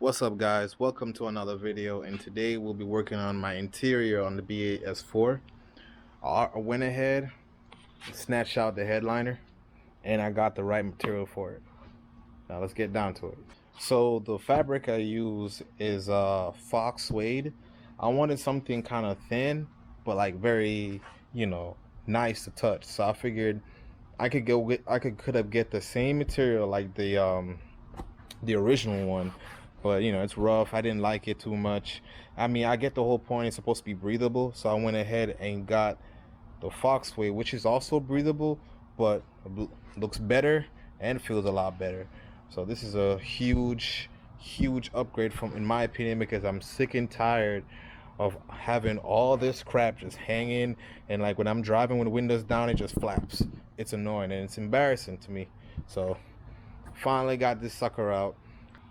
What's up, guys? Welcome to another video, and today we'll be working on my interior on the BAS4. I went ahead, snatched out the headliner, and I got the right material for it. Now let's get down to it. So the fabric I use is fox suede. I wanted something kind of thin, but like very, nice to touch. So I figured I could have get the same material like the original one, but it's rough. I didn't like it too much. I mean, I get the whole point. It's supposed to be breathable, so I went ahead and got the fox suede, which is also breathable, but looks better and feels a lot better. So this is a huge upgrade in my opinion, because I'm sick and tired of having all this crap just hanging, and like when I'm driving with the windows down, it just flaps. It's annoying and it's embarrassing to me. So finally got this sucker out.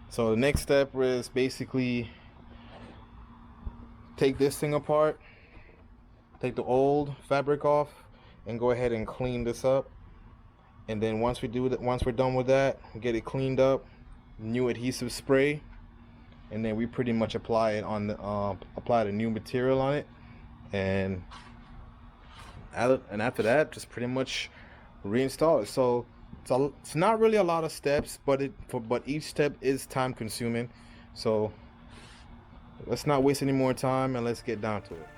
So the next step is basically take this thing apart, take the old fabric off, and go ahead and clean this up. And then once we're done with that, get it cleaned up, new adhesive spray, and then we pretty much apply it on the apply the new material on it, and after that, just pretty much reinstall it. So it's not really a lot of steps, but each step is time consuming. So let's not waste any more time and let's get down to it.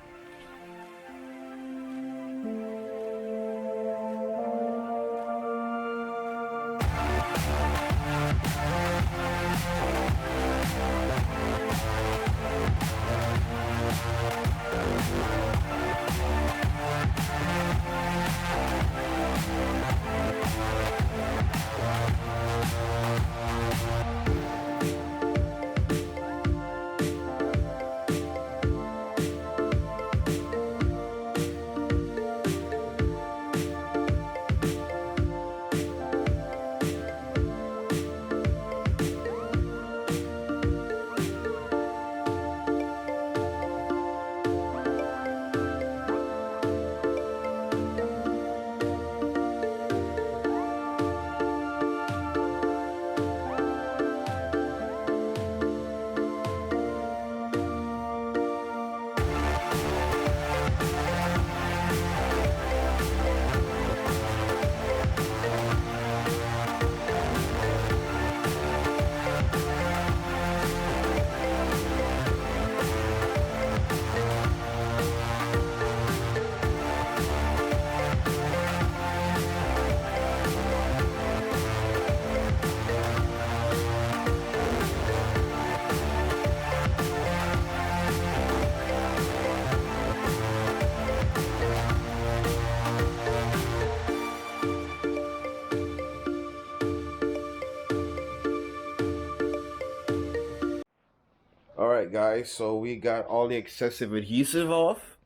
Alright guys, so we got all the excessive adhesive off.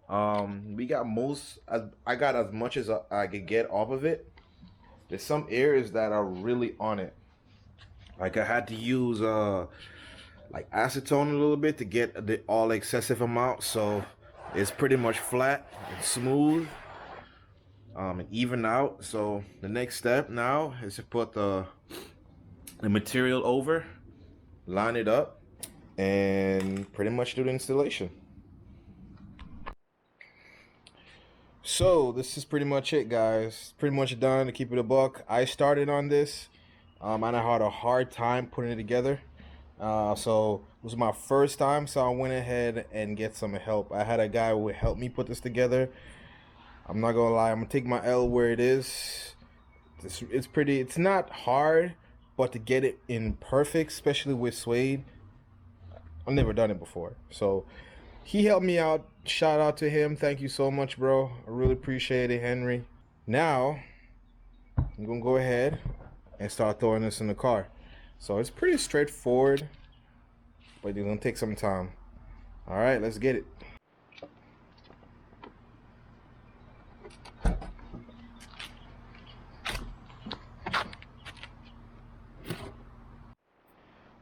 We got I got as much as I could get off of it. There's some areas that are really on it. Like I had to use like acetone a little bit to get the all excessive amount, so it's pretty much flat and smooth and even out. So the next step now is to put the material over, line it up, and pretty much do the installation. So this is pretty much it, guys. Pretty much done. To keep it a buck, I started on this and I had a hard time putting it together. So it was my first time, so I went ahead and get some help. I had a guy who would help me put this together. I'm not gonna lie, I'm gonna take my L where it is. It's not hard, but to get it in perfect, especially with suede, I've never done it before. So he helped me out. Shout out to him. Thank you so much, bro. I really appreciate it, Henry. Now I'm gonna go ahead and start throwing this in the car. So it's pretty straightforward, but it's gonna take some time. All right, let's get it.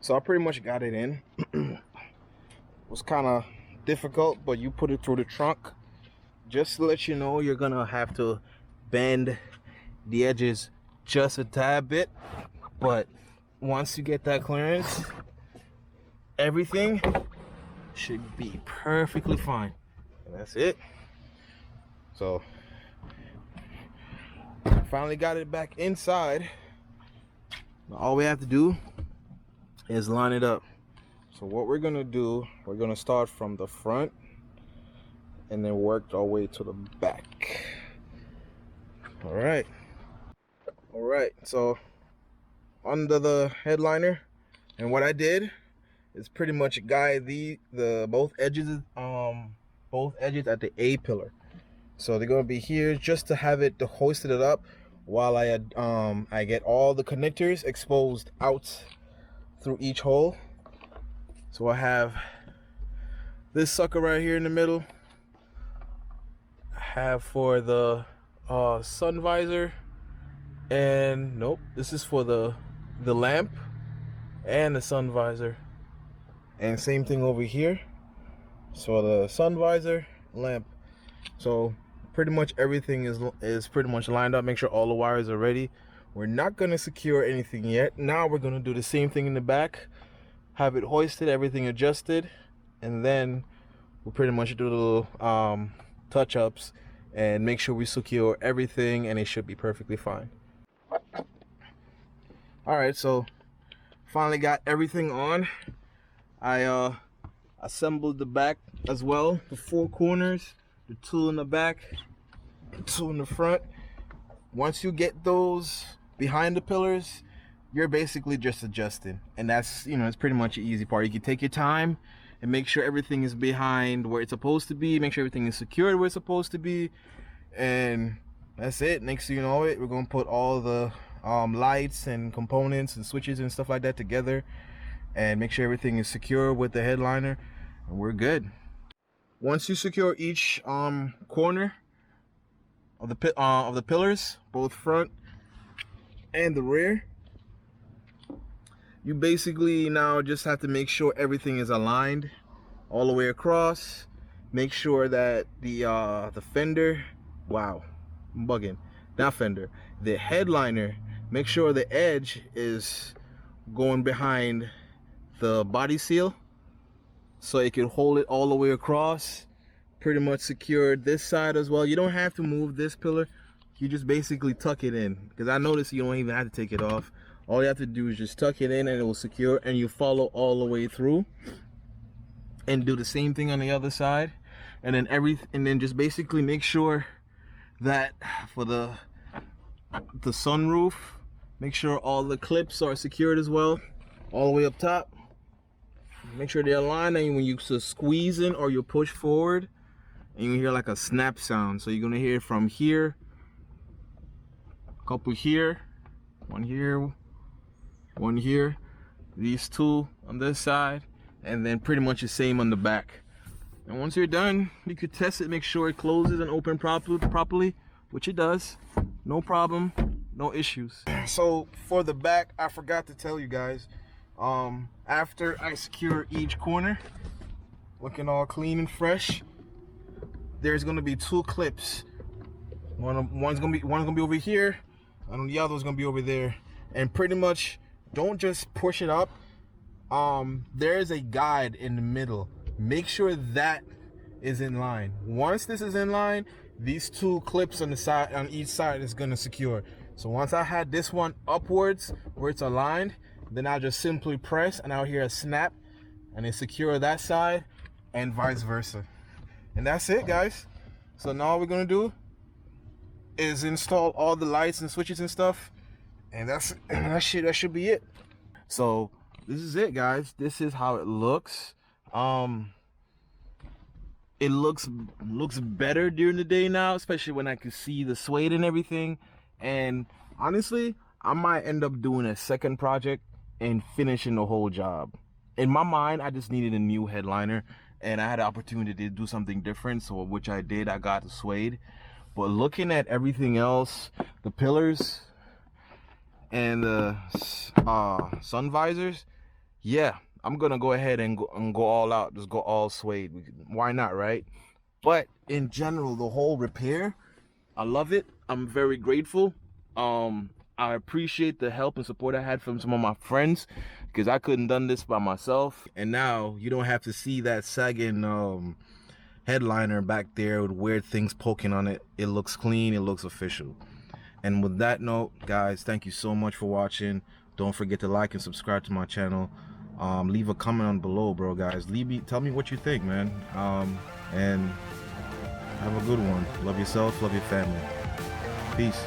So I pretty much got it in. It was kind of difficult, but you put it through the trunk. Just to let you know, you're gonna have to bend the edges just a tad bit, but once you get that clearance, everything should be perfectly fine. And that's it. So finally got it back inside. All we have to do is line it up. So what we're gonna do, we're gonna start from the front and then work our way to the back. All right, so under the headliner, and what I did is pretty much guide the both edges at the A pillar. So they're gonna be here just to have it hoisted it up while I get all the connectors exposed out through each hole. So I have this sucker right here in the middle. I have for the sun visor, and nope, this is for the lamp and the sun visor, and same thing over here. So the sun visor, lamp. So pretty much everything is pretty much lined up. Make sure all the wires are ready. We're not going to secure anything yet. Now we're going to do the same thing in the back, have it hoisted, everything adjusted, and then we'll pretty much do the little touch-ups and make sure we secure everything, and it should be perfectly fine. All right, so finally got everything on. I assembled the back as well, the 4 corners, the 2 in the back, 2 in the front. Once you get those behind the pillars, you're basically just adjusting, and that's, you know, it's pretty much the easy part. You can take your time and make sure everything is behind where it's supposed to be, make sure everything is secured where it's supposed to be, and that's it. Next thing you know it, we're gonna put all the lights and components and switches and stuff like that together and make sure everything is secure with the headliner, and we're good. Once you secure each corner of the pillars, both front and the rear, you basically now just have to make sure everything is aligned all the way across. Make sure that the fender, wow, I'm bugging, not fender, the headliner, make sure the edge is going behind the body seal so it can hold it all the way across. Pretty much secured this side as well. You don't have to move this pillar, you just basically tuck it in, because I noticed you don't even have to take it off. All you have to do is just tuck it in and it will secure, and you follow all the way through and do the same thing on the other side. And then just basically make sure that for the sunroof, make sure all the clips are secured as well, all the way up top. Make sure they're aligned, and when you squeeze in or you push forward, and you hear like a snap sound. So you're gonna hear from here, a couple here, one here, these 2 on this side, and then pretty much the same on the back. And once you're done, you could test it, make sure it closes and opens properly, which it does. No problem, no issues. So for the back, I forgot to tell you guys, after I secure each corner, looking all clean and fresh, there's gonna be 2 clips. One's gonna be over here, and the other's gonna be over there. And pretty much, don't just push it up. There's a guide in the middle. Make sure that is in line. Once this is in line, these 2 clips on the side, on each side, is gonna secure. So once I had this one upwards where it's aligned, then I'll just simply press and I'll hear a snap and it secure that side, and vice versa. And that's it, guys. So now all we're gonna do is install all the lights and switches and stuff, and that should be it. So this is it, guys. This is how it looks. It looks better during the day now, especially when I can see the suede and everything. And honestly, I might end up doing a second project and finishing the whole job. In my mind, I just needed a new headliner, and I had the opportunity to do something different, so which I did. I got the suede. But looking at everything else, the pillars and the sun visors, yeah, I'm gonna go ahead and go all out, just go all suede. Why not, right? But in general, the whole repair, I love it. I'm very grateful. I appreciate the help and support I had from some of my friends, because I couldn't done this by myself. And now you don't have to see that sagging headliner back there with weird things poking on it. It looks clean, it looks official. And with that note, guys, thank you so much for watching. Don't forget to like and subscribe to my channel. Leave a comment on below, bro, guys. Tell me what you think, man. And have a good one. Love yourself, love your family. Peace.